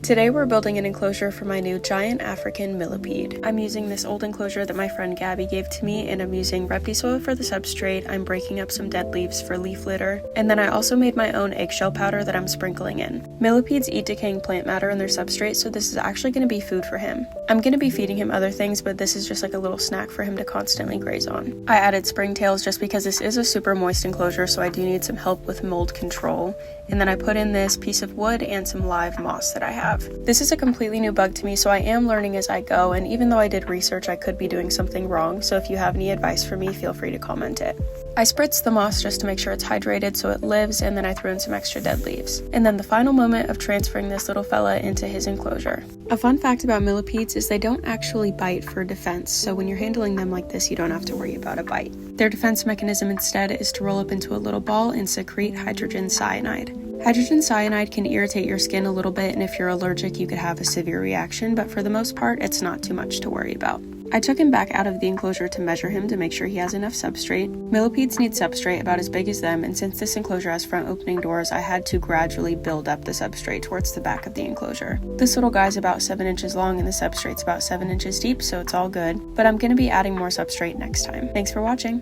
Today we're building an enclosure for my new giant African millipede. I'm using this old enclosure that my friend Gabby gave to me, and I'm using Repti soil for the substrate. I'm breaking up some dead leaves for leaf litter, and then I also made my own eggshell powder that I'm sprinkling in. Millipedes eat decaying plant matter in their substrate, so this is actually going to be food for him. I'm going to be feeding him other things, but this is just like a little snack for him to constantly graze on. I added springtails just because this is a super moist enclosure, so I do need some help with mold control. And then I put in this piece of wood and some live moss that I have. This is a completely new bug to me, so I am learning as I go, and even though I did research, I could be doing something wrong, so if you have any advice for me, feel free to comment it. I spritzed the moss just to make sure it's hydrated so it lives, and then I threw in some extra dead leaves. And then the final moment of transferring this little fella into his enclosure. A fun fact about millipedes is they don't actually bite for defense, so when you're handling them like this, you don't have to worry about a bite. Their defense mechanism instead is to roll up into a little ball and secrete hydrogen cyanide. Hydrogen cyanide can irritate your skin a little bit, and if you're allergic, you could have a severe reaction, but for the most part, it's not too much to worry about. I took him back out of the enclosure to measure him to make sure he has enough substrate. Millipedes need substrate about as big as them, and since this enclosure has front opening doors, I had to gradually build up the substrate towards the back of the enclosure. This little guy's about 7 inches long and the substrate's about 7 inches deep, so it's all good, but I'm going to be adding more substrate next time. Thanks for watching!